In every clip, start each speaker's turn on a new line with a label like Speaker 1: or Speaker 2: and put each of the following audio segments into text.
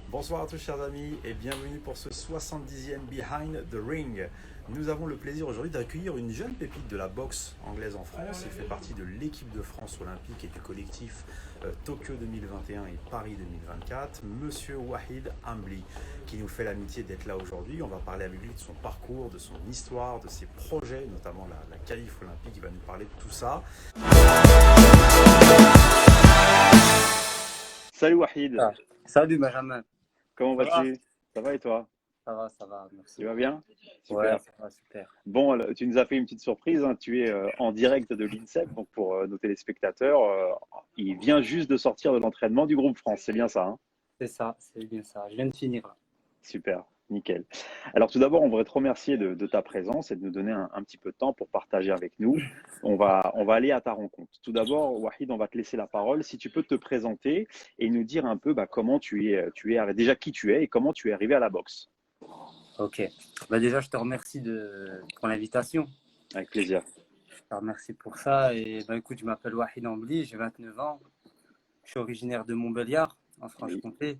Speaker 1: Bonsoir à tous chers amis et bienvenue pour ce 70e Behind the Ring. Nous avons le plaisir aujourd'hui d'accueillir une jeune pépite de la boxe anglaise en France. Il fait partie de l'équipe de France olympique et du collectif Tokyo 2021 et Paris 2024, Monsieur Wahid Ambli, qui nous fait l'amitié d'être là aujourd'hui. On va parler avec lui de son parcours, de son histoire, de ses projets, notamment la qualif olympique. Il va nous parler de tout ça.
Speaker 2: Salut Wahid,
Speaker 3: Ah, salut Benjamin,
Speaker 2: comment
Speaker 3: ça va?
Speaker 2: vas-tu? Ça va et toi?
Speaker 3: Ça va, merci.
Speaker 2: Tu vas bien?
Speaker 3: Ouais,
Speaker 2: Super.
Speaker 3: ça va, super.
Speaker 2: Bon, alors, tu nous as fait une petite surprise, hein. Tu es en direct de l'INSEP, donc pour nos téléspectateurs, il vient juste de sortir de l'entraînement du groupe France, c'est bien ça, hein?
Speaker 3: C'est ça, c'est bien ça. Je viens de finir là.
Speaker 2: Super, nickel. Alors tout d'abord, on voudrait te remercier de ta présence et de nous donner un petit peu de temps pour partager avec nous. On va aller à ta rencontre. Tout d'abord, Wahid, on va te laisser la parole. Si tu peux te présenter et nous dire un peu comment déjà qui tu es et comment tu es arrivé à la boxe.
Speaker 3: Ok. Déjà, je te remercie pour l'invitation.
Speaker 2: Avec plaisir.
Speaker 3: Je te remercie pour ça. Et écoute, je m'appelle Wahid Ambli, j'ai 29 ans. Je suis originaire de Montbéliard, en
Speaker 2: Oui,
Speaker 3: Franche-Comté.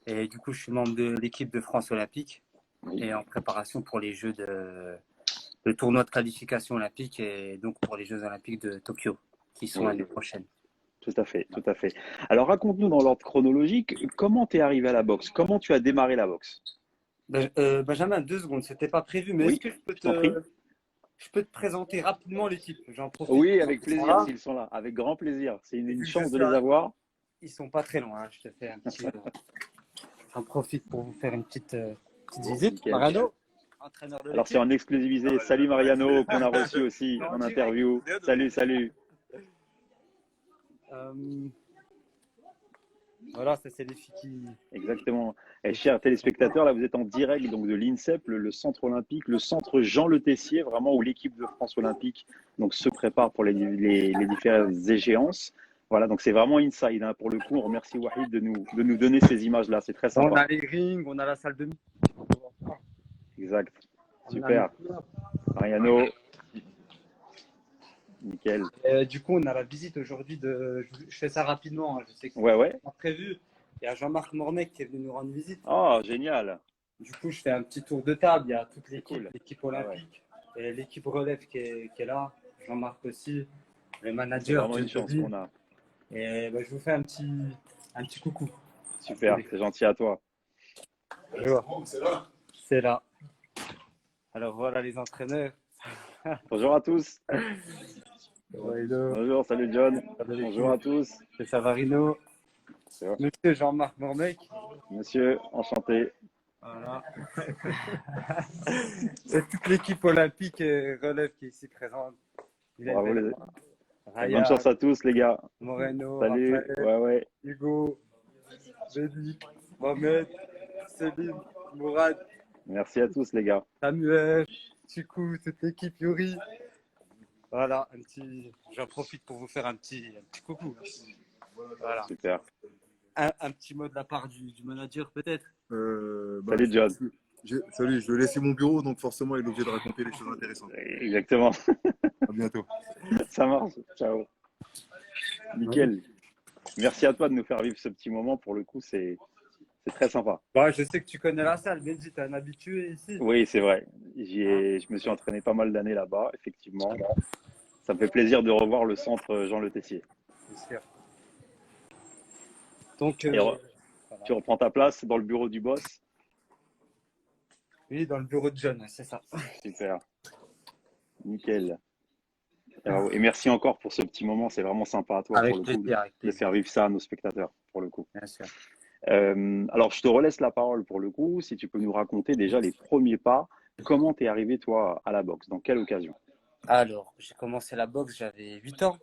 Speaker 3: Et du coup, je suis membre de l'équipe de France olympique
Speaker 2: oui.
Speaker 3: et en préparation pour les Jeux le tournoi de qualification olympique et donc pour les Jeux olympiques de Tokyo, qui sont
Speaker 2: Oui,
Speaker 3: l'année prochaine.
Speaker 2: tout à fait, tout à fait. Alors raconte-nous dans l'ordre chronologique, comment tu es arrivé à la boxe? Comment tu as démarré la boxe?
Speaker 3: Benjamin, 2 secondes, c'était pas prévu, mais est-ce
Speaker 2: Oui,
Speaker 3: que
Speaker 2: je t'en prie.
Speaker 3: je peux te présenter rapidement l'équipe? J'en profite
Speaker 2: Oui,
Speaker 3: pendant
Speaker 2: avec
Speaker 3: qu'ils sont
Speaker 2: plaisir
Speaker 3: là.
Speaker 2: s'ils sont là, avec grand plaisir. C'est
Speaker 3: Et
Speaker 2: une
Speaker 3: vu que je
Speaker 2: chance de
Speaker 3: suis
Speaker 2: les avoir.
Speaker 3: ils sont pas très loin, hein. Je te fais un petit. J'en profite pour vous faire une petite visite.
Speaker 2: Nickel.
Speaker 3: Mariano, entraîneur de
Speaker 2: Alors c'est
Speaker 3: l'équipe.
Speaker 2: en exclusivité. Salut Mariano, qu'on a reçu aussi
Speaker 3: En
Speaker 2: en
Speaker 3: direct.
Speaker 2: interview. Salut, salut.
Speaker 3: Euh, voilà, ça c'est les filles
Speaker 2: Exactement. Et
Speaker 3: les filles
Speaker 2: chers
Speaker 3: qui sont là.
Speaker 2: téléspectateurs, là vous êtes en direct donc de l'INSEP, le centre olympique, le centre Jean Le Tessier, vraiment où l'équipe de France olympique donc se prépare pour les différentes échéances. Voilà, donc c'est vraiment inside, hein. Pour le coup, on remercie Wahid de nous donner ces images-là, c'est très
Speaker 3: On
Speaker 2: sympa.
Speaker 3: a les rings, on a la salle de meeting.
Speaker 2: Exact.
Speaker 3: On a nos
Speaker 2: Super. Mariano, nickel.
Speaker 3: Du coup, on a la visite aujourd'hui je fais ça rapidement, hein. Je sais que
Speaker 2: Ouais,
Speaker 3: c'était
Speaker 2: ouais.
Speaker 3: pas prévu. Il y a Jean-Marc Mornay qui est venu nous rendre visite.
Speaker 2: Oh, génial.
Speaker 3: Du coup, je fais un petit tour de table. Il y a toute
Speaker 2: C'est cool.
Speaker 3: l'équipe
Speaker 2: Ah ouais.
Speaker 3: olympique et l'équipe relève qui est là. Jean-Marc aussi, le
Speaker 2: C'est
Speaker 3: manager,
Speaker 2: vraiment une chance
Speaker 3: Giovanni.
Speaker 2: qu'on a.
Speaker 3: Et je vous fais un petit coucou.
Speaker 2: Super, c'est gentil à toi.
Speaker 3: Bonjour. C'est là. Alors voilà les entraîneurs.
Speaker 2: Bonjour à tous.
Speaker 3: Hello.
Speaker 2: Bonjour, salut John.
Speaker 3: Salut
Speaker 2: Bonjour
Speaker 3: l'équipe.
Speaker 2: à tous.
Speaker 3: C'est Savarino. Monsieur Jean-Marc Mormec.
Speaker 2: Monsieur, enchanté.
Speaker 3: Voilà. C'est toute l'équipe olympique et relève qui est ici présente. Bilal
Speaker 2: Bravo les...
Speaker 3: Benrahma,
Speaker 2: Et bonne
Speaker 3: Ryan,
Speaker 2: chance à tous les gars.
Speaker 3: Moreno,
Speaker 2: Salut.
Speaker 3: Raphaël,
Speaker 2: Ouais, ouais.
Speaker 3: Hugo, Bédi, Mohamed, Céline, Mourad,
Speaker 2: Merci à tous les gars.
Speaker 3: Samuel, Chikou, toute l'équipe, Yuri. Voilà, j'en profite pour vous faire un petit coucou. Voilà.
Speaker 2: Super.
Speaker 3: Un petit mot de la part du manager peut-être.
Speaker 2: Salut John.
Speaker 4: Salut, je vais laisser mon bureau, donc forcément, il est obligé de raconter les choses intéressantes.
Speaker 2: Exactement.
Speaker 4: À bientôt.
Speaker 2: Ça marche. Ciao. Nickel. Merci à toi de nous faire vivre ce petit moment. Pour le coup, c'est très sympa.
Speaker 3: Je sais que tu connais la salle, Benji, t'es un habitué ici.
Speaker 2: Oui, c'est vrai. Je me suis entraîné pas mal d'années là-bas, effectivement. Ça me fait plaisir de revoir le centre Jean Le Tessier.
Speaker 3: C'est sûr. Donc,
Speaker 2: Et
Speaker 3: voilà.
Speaker 2: tu reprends ta place dans le bureau du boss.
Speaker 3: Oui, dans le bureau de John, c'est ça.
Speaker 2: Super. Nickel. Et merci encore pour ce petit moment. C'est vraiment sympa à toi
Speaker 3: Avec
Speaker 2: pour le coup
Speaker 3: plaisir, avec
Speaker 2: de
Speaker 3: plaisir,
Speaker 2: faire vivre ça à nos spectateurs pour le coup.
Speaker 3: bien sûr.
Speaker 2: Alors, je te relaisse la parole pour le coup. Si tu peux nous raconter déjà les premiers pas, comment t'es arrivé toi à la boxe, dans quelle occasion?
Speaker 3: Alors, j'ai commencé la boxe, j'avais 8 ans.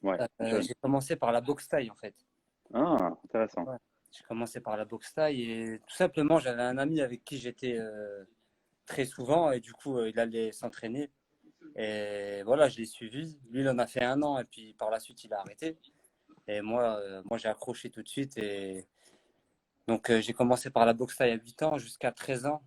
Speaker 2: Ouais, jeune.
Speaker 3: J'ai commencé par la boxe thaï, en fait.
Speaker 2: Ah, intéressant.
Speaker 3: Ouais. J'ai commencé par la boxe thaï et tout simplement, j'avais un ami avec qui j'étais très souvent et du coup, il allait s'entraîner. Et voilà, je l'ai suivi. Lui, il en a fait 1 an et puis par la suite, il a arrêté. Et moi j'ai accroché tout de suite. Et donc, j'ai commencé par la boxe thaï à 8 ans jusqu'à 13 ans.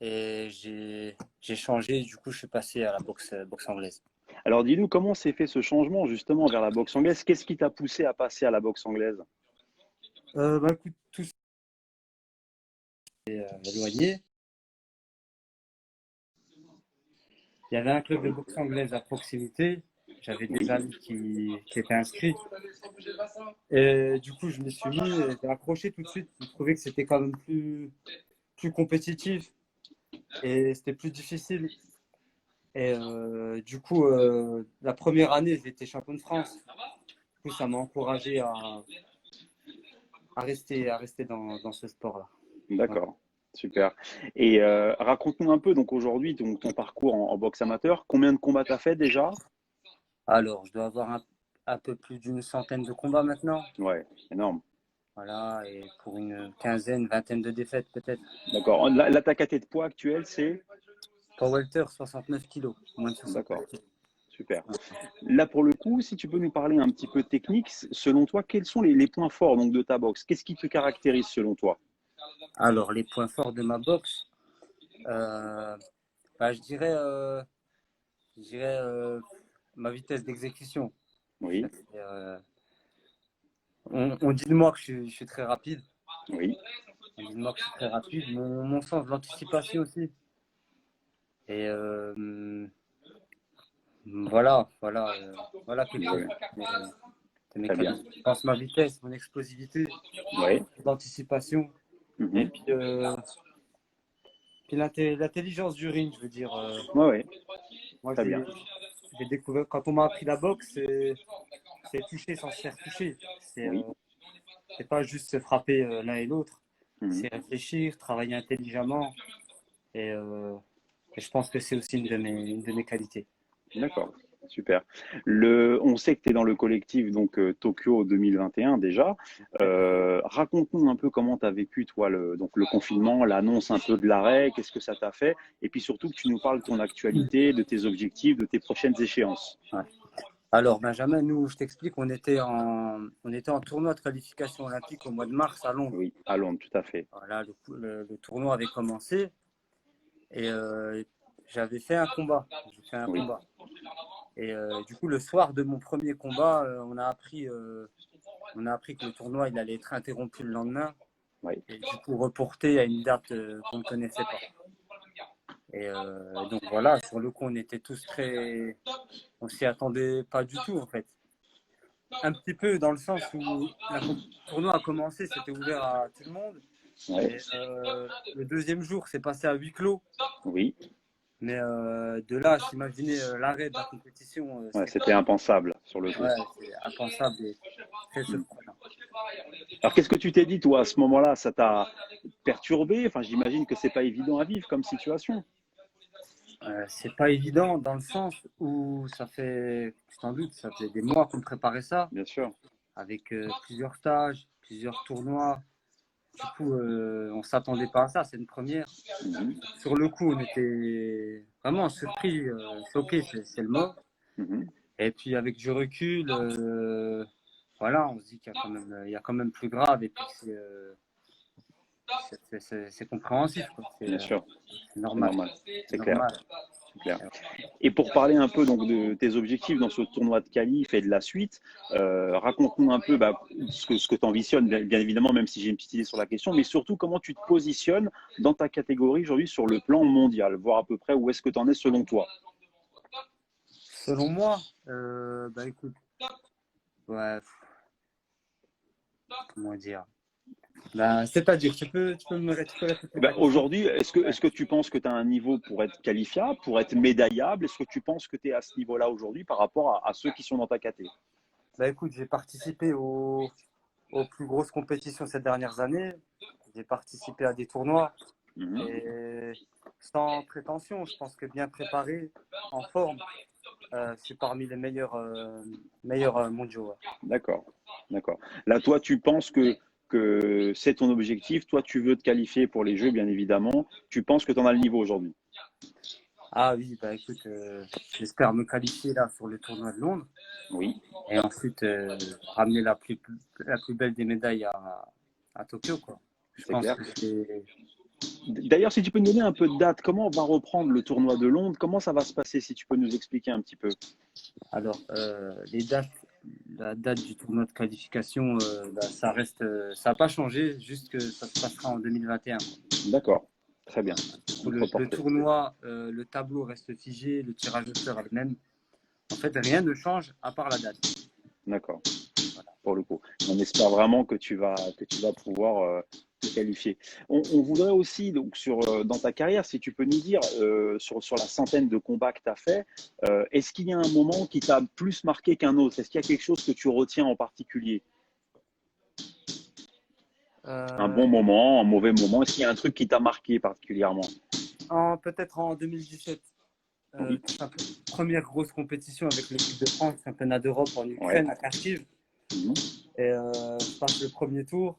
Speaker 3: Et j'ai changé. Du coup, je suis passé à la boxe anglaise.
Speaker 2: Alors, dis-nous comment s'est fait ce changement justement vers la boxe anglaise? Qu'est-ce qui t'a poussé à passer à la boxe anglaise?
Speaker 3: Écoute, tout éloigné. Il y avait un club de boxe anglaise à proximité. J'avais des amis qui étaient inscrits. Et du coup, je me suis mis, et j'ai accroché tout de suite. Je trouvais que c'était quand même plus compétitif et c'était plus difficile. Et du coup, la première année, j'étais champion de France. Du coup, ça m'a encouragé à rester dans ce sport-là.
Speaker 2: D'accord, super. Et raconte-nous un peu, donc aujourd'hui, ton parcours en boxe amateur. Combien de combats tu as fait déjà?
Speaker 3: Alors, je dois avoir un peu plus d'une centaine de combats maintenant.
Speaker 2: Ouais, énorme.
Speaker 3: Voilà, et pour une quinzaine, vingtaine de défaites peut-être.
Speaker 2: D'accord. Là, ta caté de poids actuelle, c'est?
Speaker 3: Pour welter, 69 kilos, moins de 69
Speaker 2: D'accord,
Speaker 3: kilos.
Speaker 2: super. Là, pour le coup, si tu peux nous parler un petit peu technique, selon toi, quels sont les points forts donc, de ta boxe? Qu'est-ce qui te caractérise selon toi?
Speaker 3: Alors, les points forts de ma boxe, bah, je dirais ma vitesse d'exécution.
Speaker 2: Oui,
Speaker 3: On dit de moi que je suis très rapide.
Speaker 2: oui,
Speaker 3: On dit de moi que je suis très rapide. Mon sens de l'anticipation aussi. Et voilà quelques
Speaker 2: oui.
Speaker 3: de mes
Speaker 2: Très bien.
Speaker 3: qualités. Je pense ma vitesse, mon explosivité,
Speaker 2: Oui.
Speaker 3: l'anticipation. Et
Speaker 2: Mhm.
Speaker 3: puis l'intelligence du ring, je veux dire.
Speaker 2: Ouais, ouais,
Speaker 3: Moi,
Speaker 2: très bien.
Speaker 3: j'ai découvert, quand on m'a appris la boxe, c'est toucher sans se faire toucher.
Speaker 2: Oui.
Speaker 3: C'est pas juste se frapper l'un et l'autre.
Speaker 2: Mhm.
Speaker 3: C'est réfléchir, travailler intelligemment. Et, et je pense que c'est aussi une de mes qualités.
Speaker 2: D'accord, super. On sait que tu es dans le collectif donc Tokyo 2021 déjà. Raconte-nous un peu comment tu as vécu toi donc le confinement, l'annonce un peu de l'arrêt, qu'est-ce que ça t'a fait? Et puis surtout que tu nous parles de ton actualité, de tes objectifs, de tes prochaines échéances.
Speaker 3: Ouais. Alors, Benjamin, nous, je t'explique, on était en tournoi de qualification olympique au mois de mars à Londres.
Speaker 2: Oui, à Londres, tout à fait.
Speaker 3: Voilà, le tournoi avait commencé et j'avais fait un combat. J'ai fait un
Speaker 2: Oui,
Speaker 3: combat. Et du coup, le soir de mon premier combat, on a appris que le tournoi il allait être interrompu le lendemain
Speaker 2: oui,
Speaker 3: et du coup reporté à une date qu'on ne connaissait pas. Et donc voilà, sur le coup, on était tous on s'y attendait pas du tout en fait. Un petit peu dans le sens où le tournoi a commencé, c'était ouvert à tout le monde.
Speaker 2: ouais,
Speaker 3: Et, le deuxième jour, c'est passé à huis clos.
Speaker 2: oui.
Speaker 3: Mais de là à s'imaginer l'arrêt de la compétition,
Speaker 2: Ouais, c'était impensable sur le coup.
Speaker 3: ouais, c'est impensable et très
Speaker 2: Mm.
Speaker 3: surprenant.
Speaker 2: Alors qu'est-ce que tu t'es dit toi à ce moment-là? Ça t'a perturbé? Enfin, j'imagine que c'est pas évident à vivre comme situation.
Speaker 3: C'est pas évident dans le sens où ça fait, tu t'en doutes, ça fait des mois qu'on préparait ça,
Speaker 2: Bien sûr.
Speaker 3: avec plusieurs stages, plusieurs tournois. Du coup, on s'attendait pas à ça, c'est une première.
Speaker 2: Mhm.
Speaker 3: Sur le coup, on était vraiment surpris, choqués, c'est le mot.
Speaker 2: Mhm.
Speaker 3: Et puis avec du recul, voilà, on se dit il y a quand même plus grave et puis c'est compréhensif, quoi.
Speaker 2: Bien sûr,
Speaker 3: C'est
Speaker 2: c'est
Speaker 3: normal.
Speaker 2: normal,
Speaker 3: C'est
Speaker 2: c'est clair,
Speaker 3: normal.
Speaker 2: c'est clair. Et pour parler un peu donc de tes objectifs dans ce tournoi de qualif et de la suite, raconte-nous un peu ce que tu ambitionnes, bien évidemment, même si j'ai une petite idée sur la question, mais surtout comment tu te positionnes dans ta catégorie aujourd'hui sur le plan mondial, voir à peu près où est-ce que tu en es selon toi.
Speaker 3: Selon moi, bah écoute, ouais, comment dire, ben, c'est-à-dire, tu peux me répéter ta question?
Speaker 2: Aujourd'hui,
Speaker 3: Ouais.
Speaker 2: est-ce que tu penses que tu as un niveau pour être qualifiable, pour être médaillable? Est-ce que tu penses que tu es à ce niveau-là aujourd'hui par rapport à ceux qui sont dans ta catégorie?
Speaker 3: Bah écoute, j'ai participé aux plus grosses compétitions ces dernières années. J'ai participé à des tournois
Speaker 2: Mhm.
Speaker 3: et sans prétention, je pense que bien préparé, en forme, je suis parmi les meilleurs mondiaux. Ouais.
Speaker 2: D'accord, d'accord. Là, toi, tu penses que c'est ton objectif. Toi, tu veux te qualifier pour les Jeux, bien évidemment. Tu penses que tu en as le niveau aujourd'hui.
Speaker 3: Ah oui, bah écoute, j'espère me qualifier là sur le tournoi de Londres
Speaker 2: Oui,
Speaker 3: et ensuite ramener la plus belle des médailles à Tokyo, quoi. Je
Speaker 2: c'est
Speaker 3: pense
Speaker 2: clair.
Speaker 3: que c'est.
Speaker 2: D'ailleurs, si tu peux nous donner un peu de date, comment on va reprendre le tournoi de Londres? Comment ça va se passer, si tu peux nous expliquer un petit peu?
Speaker 3: Alors, les dates la date du tournoi de qualification, ça reste, ça n'a pas changé, juste que ça se passera en 2021.
Speaker 2: D'accord, très bien. Donc,
Speaker 3: Le
Speaker 2: reporté.
Speaker 3: tournoi, le tableau reste figé, le tirage au sort est le même. En fait, rien ne change à part la date.
Speaker 2: D'accord, pour le coup. On espère vraiment que tu vas pouvoir te qualifier. On voudrait aussi, donc, dans ta carrière, si tu peux nous dire, sur la centaine de combats que tu as fait, est-ce qu'il y a un moment qui t'a plus marqué qu'un autre? Est-ce qu'il y a quelque chose que tu retiens en particulier? Un
Speaker 3: Euh,
Speaker 2: bon moment, un mauvais moment? Est-ce qu'il y a un truc qui t'a marqué particulièrement?
Speaker 3: Peut-être en 2017.
Speaker 2: Oui.
Speaker 3: Première grosse compétition avec l'équipe de France, championnat d'Europe en
Speaker 2: Ouais.
Speaker 3: Ukraine, à Kharkiv.
Speaker 2: Mhm.
Speaker 3: Et je passe le premier tour.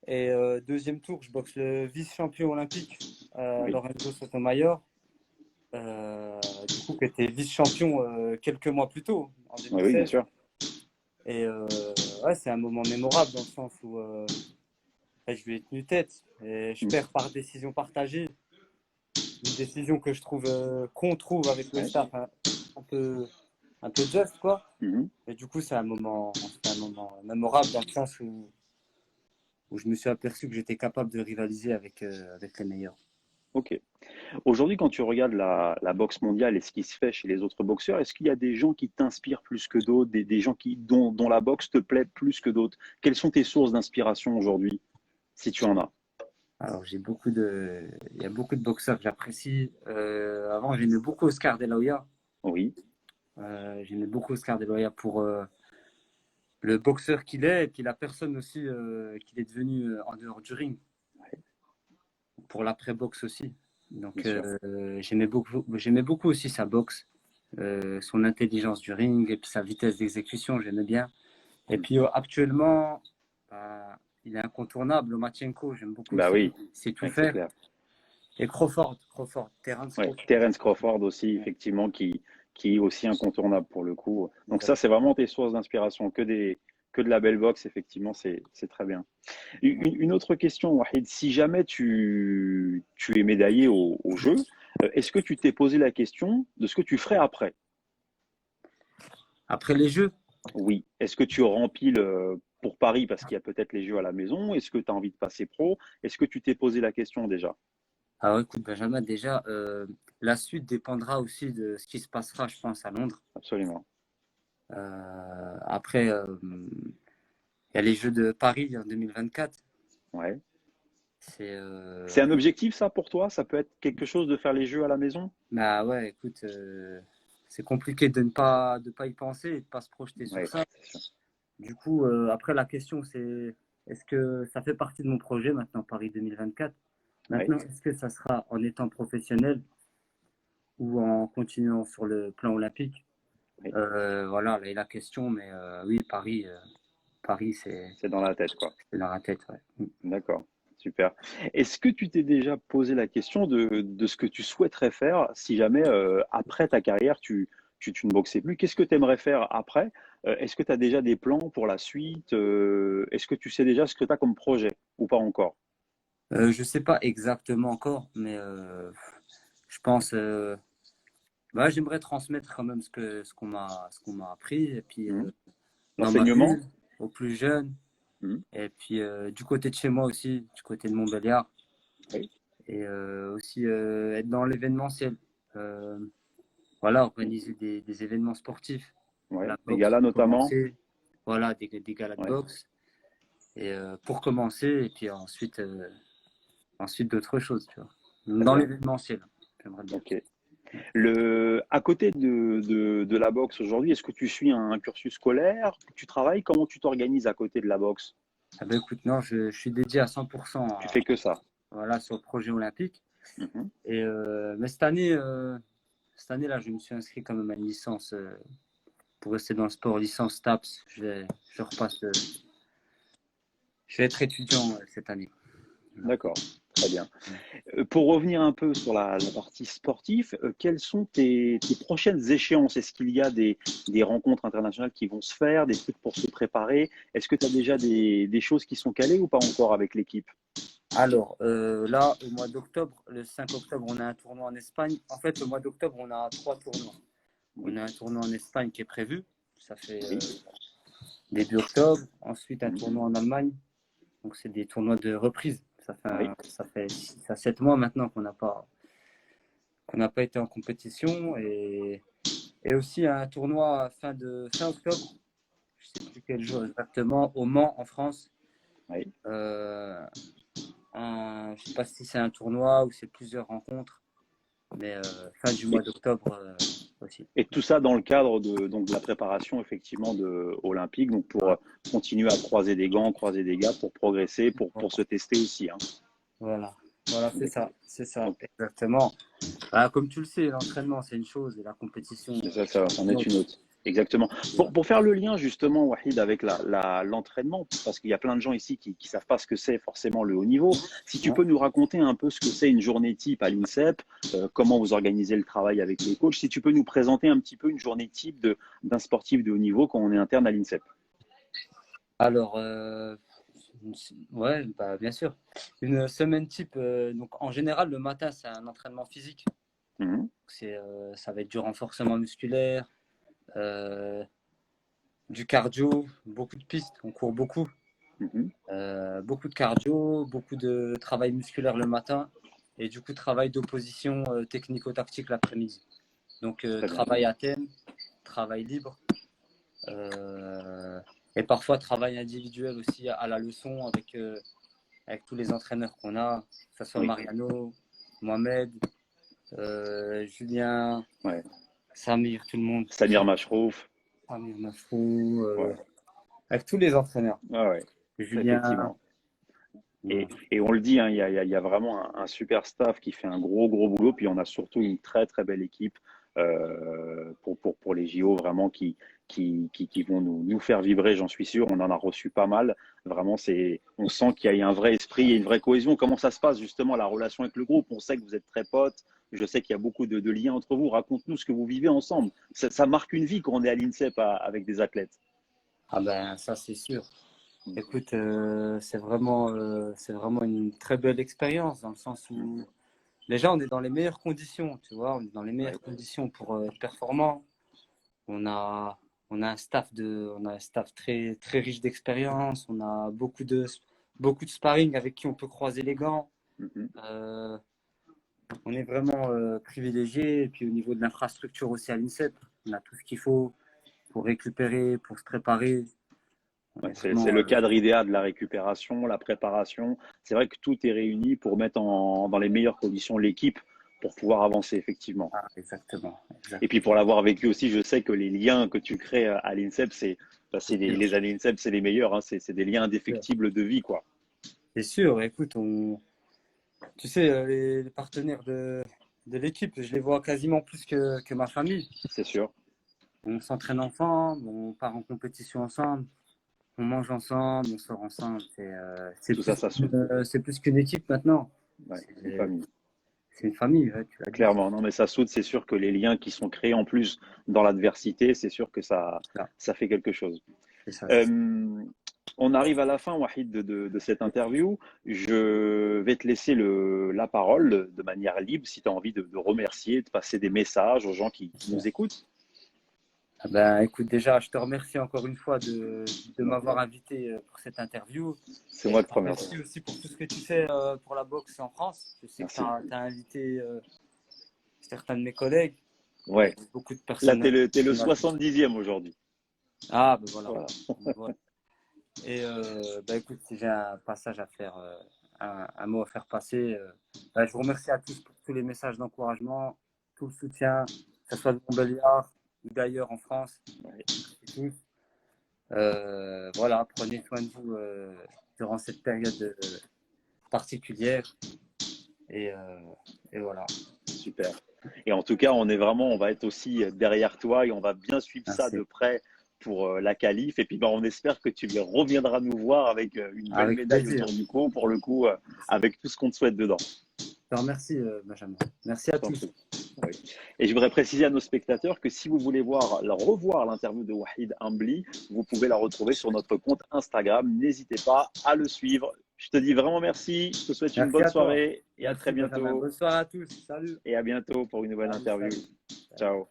Speaker 3: Et deuxième tour, je boxe le vice-champion olympique,
Speaker 2: Oui.
Speaker 3: Lorenzo Sotomayor, du coup, qui était vice-champion quelques mois plus tôt, en
Speaker 2: Oui, bien
Speaker 3: 2016.
Speaker 2: sûr.
Speaker 3: Et ouais, c'est un moment mémorable dans le sens où je lui ai tenu tête. Et je perds par décision partagée. Une décision que je trouve, qu'on trouve avec le
Speaker 2: Ouais.
Speaker 3: staff un peu juste, quoi.
Speaker 2: Mhm.
Speaker 3: Et du coup, c'est un moment mémorable dans le sens où je me suis aperçu que j'étais capable de rivaliser avec les meilleurs.
Speaker 2: Ok. Aujourd'hui, quand tu regardes la boxe mondiale et ce qui se fait chez les autres boxeurs, est-ce qu'il y a des gens qui t'inspirent plus que d'autres, des gens dont la boxe te plaît plus que d'autres? Quelles sont tes sources d'inspiration aujourd'hui, si tu en as?
Speaker 3: Alors, il y a beaucoup de boxeurs que j'apprécie. Avant, j'aimais beaucoup Oscar De La Hoya.
Speaker 2: Oui,
Speaker 3: J'aimais beaucoup Oscar De La Hoya pour le boxeur qu'il est et puis la personne aussi qu'il est devenu en dehors du ring. Pour l'après-boxe aussi. Donc,
Speaker 2: bien sûr.
Speaker 3: j'aimais beaucoup aussi sa boxe, son intelligence du ring et puis sa vitesse d'exécution, j'aimais bien. Et puis actuellement, bah, il est incontournable, Lomachenko, j'aime beaucoup,
Speaker 2: Bah oui,
Speaker 3: c'est tout
Speaker 2: ouais, c'est
Speaker 3: faire.
Speaker 2: clair.
Speaker 3: Et Terence
Speaker 2: Ouais,
Speaker 3: Crawford.
Speaker 2: Terence Crawford aussi,
Speaker 3: Ouais,
Speaker 2: effectivement, qui est aussi incontournable pour le coup. Donc ça,
Speaker 3: exact.
Speaker 2: c'est vraiment tes sources d'inspiration, que de la belle boxe, effectivement, c'est très bien. Une autre question, Wahid, si jamais tu es médaillé au jeu, est-ce que tu t'es posé la question de ce que tu ferais après?
Speaker 3: Après les Jeux,
Speaker 2: Oui. Est-ce que tu remplis pour Paris parce qu'il y a peut-être les jeux à la maison? Est-ce que tu as envie de passer pro? Est-ce que tu t'es posé la question déjà?
Speaker 3: alors écoute Benjamin, déjà, la suite dépendra aussi de ce qui se passera, je pense, à Londres.
Speaker 2: Absolument.
Speaker 3: Après, il y a les Jeux de Paris en 2024.
Speaker 2: Ouais.
Speaker 3: C'est
Speaker 2: C'est un objectif, ça, pour toi? Ça peut être quelque chose de faire les jeux à la maison?
Speaker 3: bah ouais, écoute, c'est compliqué de pas y penser et de pas se projeter sur
Speaker 2: Oui,
Speaker 3: ça.
Speaker 2: c'est sûr.
Speaker 3: Du coup, après la question c'est est-ce que ça fait partie de mon projet maintenant Paris 2024?
Speaker 2: Oui.
Speaker 3: Maintenant, est-ce que ça sera en étant professionnel ou en continuant sur le plan olympique?
Speaker 2: Oui.
Speaker 3: Voilà, là est la question, mais oui, Paris
Speaker 2: C'est dans la tête, quoi.
Speaker 3: c'est dans la tête, ouais.
Speaker 2: D'accord. Super. Est-ce que tu t'es déjà posé la question de ce que tu souhaiterais faire si jamais, après ta carrière, tu ne boxais plus? Qu'est-ce que tu aimerais faire après? Est-ce que tu as déjà des plans pour la suite? Est-ce que tu sais déjà ce que tu as comme projet ou pas encore?
Speaker 3: Je sais pas exactement encore, mais je pense bah, j'aimerais transmettre quand même ce qu'on m'a appris et puis
Speaker 2: Hmm.
Speaker 3: dans ma
Speaker 2: L'enseignement?
Speaker 3: ville aux plus jeunes
Speaker 2: Hmm.
Speaker 3: et puis du côté de chez moi aussi, du côté de Montbéliard
Speaker 2: Oui.
Speaker 3: et aussi être dans l'événementiel. Euh, voilà, organiser des événements sportifs,
Speaker 2: Ouais.
Speaker 3: la
Speaker 2: Les
Speaker 3: boxe
Speaker 2: galas
Speaker 3: pour
Speaker 2: notamment?
Speaker 3: commencer, voilà, des galas de
Speaker 2: Ouais.
Speaker 3: boxe et pour commencer et puis ensuite d'autres choses, tu vois.
Speaker 2: Très
Speaker 3: Dans
Speaker 2: bien.
Speaker 3: l'événementiel, j'aimerais bien.
Speaker 2: Ok. À côté de la boxe aujourd'hui, est-ce que tu suis un cursus scolaire? Tu travailles? Comment tu t'organises à côté de la boxe?
Speaker 3: Ah ben, écoute, non, je suis dédié à 100%
Speaker 2: Tu fais que ça?
Speaker 3: voilà, sur le projet olympique.
Speaker 2: Mhm.
Speaker 3: Et, mais cette année-là, je me suis inscrit quand même à une licence pour rester dans le sport, licence TAPS. Je repasse, je vais être étudiant cette année. Voilà.
Speaker 2: D'accord, très bien. Pour revenir un peu sur la partie sportive, quelles sont tes prochaines échéances? Est-ce qu'il y a des rencontres internationales qui vont se faire, des trucs pour se préparer? Est-ce que tu as déjà des choses qui sont calées ou pas encore avec l'équipe?
Speaker 3: Alors, là, au mois d'octobre, le 5 octobre, on a un tournoi en Espagne. En fait, le mois d'octobre, on a trois tournois. On
Speaker 2: Oui,
Speaker 3: a un tournoi en Espagne qui est prévu. ça fait
Speaker 2: Oui.
Speaker 3: début octobre. Ensuite, un tournoi en Allemagne. Donc, c'est des tournois de reprise. Ça fait 6 à 7 mois maintenant qu'on n'a pas été en compétition. Et aussi un tournoi fin octobre. Je ne sais plus quel jour exactement, au Mans, en France.
Speaker 2: Oui.
Speaker 3: Je ne sais pas si c'est un tournoi ou c'est plusieurs rencontres. Mais fin du mois d'octobre aussi.
Speaker 2: Et tout ça dans le cadre donc, de la préparation effectivement olympique, donc pour continuer à croiser des gants, croiser des gars, pour progresser, pour se tester aussi. Hein.
Speaker 3: Voilà, c'est ça, exactement. Comme tu le sais, l'entraînement c'est une chose et la compétition.
Speaker 2: Ça en est une autre. Exactement. Pour faire le lien justement, Wahid, avec l'entraînement, parce qu'il y a plein de gens ici qui ne savent pas ce que c'est forcément le haut niveau, si tu peux nous raconter un peu ce que c'est une journée type à l'INSEP, comment vous organisez le travail avec les coachs, si tu peux nous présenter un petit peu une journée type d'un sportif de haut niveau quand on est interne à l'INSEP.
Speaker 3: Alors, ouais, bah, bien sûr. Une semaine type, donc en général, le matin, c'est un entraînement physique.
Speaker 2: Mmh.
Speaker 3: Ça va être du renforcement musculaire, du cardio, beaucoup de pistes, on court beaucoup. Beaucoup de cardio, beaucoup de travail musculaire le matin et du coup travail d'opposition technico-tactique l'après-midi. Donc travail à thème, travail libre et parfois travail individuel aussi à la leçon avec tous les entraîneurs qu'on a, que ce soit Mariano, Mohamed, Julien, Samir, tout le monde.
Speaker 2: Samir Machrouf.
Speaker 3: Samir Machrouf, avec tous les entraîneurs. Julien.
Speaker 2: Effectivement. Et on le dit, hein, il y a vraiment un super staff qui fait un gros boulot. Puis on a surtout une très belle équipe pour les JO vraiment qui vont nous faire vibrer, j'en suis sûr. On en a reçu pas mal. Vraiment, on sent qu'il y a un vrai esprit et une vraie cohésion. Comment ça se passe justement la relation avec le groupe? On sait que vous êtes très potes. Je sais qu'il y a beaucoup de liens entre vous. Raconte-nous ce que vous vivez ensemble. Ça marque une vie quand on est à l'INSEP avec des athlètes.
Speaker 3: Ah ben ça c'est sûr. Écoute, c'est vraiment une très belle expérience dans le sens où déjà on est dans les meilleures conditions, tu vois, on est dans les meilleures conditions pour être performant. On a un staff très riche d'expérience. On a beaucoup de sparring avec qui on peut croiser les gants. On est vraiment privilégié. Et puis au niveau de l'infrastructure aussi à l'INSEP, on a tout ce qu'il faut pour récupérer, pour se préparer.
Speaker 2: C'est le cadre idéal de la récupération, la préparation. C'est vrai que tout est réuni pour mettre dans les meilleures conditions l'équipe pour pouvoir avancer effectivement.
Speaker 3: Exactement.
Speaker 2: Et puis pour l'avoir vécu aussi, je sais que les liens que tu crées à l'INSEP, les années INSEP, c'est les meilleurs. Hein. C'est des liens indéfectibles de vie, quoi.
Speaker 3: C'est sûr. Écoute, tu sais, les partenaires de l'équipe, je les vois quasiment plus que ma famille.
Speaker 2: C'est sûr.
Speaker 3: On s'entraîne ensemble, on part en compétition ensemble. On mange ensemble, on sort ensemble. C'est plus qu'une équipe maintenant.
Speaker 2: C'est une famille.
Speaker 3: C'est une famille.
Speaker 2: Clairement, non, mais ça soude. C'est sûr que les liens qui sont créés en plus dans l'adversité, c'est sûr que ça fait quelque chose. On arrive à la fin, Wahid, de cette interview. Je vais te laisser la parole de manière libre si tu as envie de remercier, de passer des messages aux gens qui nous écoutent.
Speaker 3: Écoute, déjà, je te remercie encore une fois de m'avoir invité pour cette interview.
Speaker 2: C'est moi qui te remercie.
Speaker 3: Merci aussi pour tout ce que tu fais pour la boxe en France. Je sais que tu as invité certains de mes collègues.
Speaker 2: Ouais.
Speaker 3: Beaucoup de personnes.
Speaker 2: Là, tu es le 70e aujourd'hui.
Speaker 3: Ah, ben voilà. Voilà. Et écoute, si j'ai un passage à faire, un mot à faire passer, je vous remercie à tous pour tous les messages d'encouragement, tout le soutien, que ce soit de Montbéliard ou d'ailleurs en France. Voilà, prenez soin de vous durant cette période particulière. Et voilà.
Speaker 2: Super. Et en tout cas, on va être aussi derrière toi et on va bien suivre ça de près pour la qualif. Et puis, on espère que tu reviendras nous voir avec une belle médaille autour du cou, pour le coup, avec tout ce qu'on te souhaite dedans.
Speaker 3: Je te remercie, Benjamin. Merci à tous.
Speaker 2: Oui. Et je voudrais préciser à nos spectateurs que si vous voulez revoir l'interview de Wahid Ambli, vous pouvez la retrouver sur notre compte Instagram. N'hésitez pas à le suivre. Je te dis vraiment merci. Je te souhaite une bonne soirée et à très bientôt.
Speaker 3: Bonne soirée à tous. Salut.
Speaker 2: Et à bientôt pour une nouvelle interview. Ciao.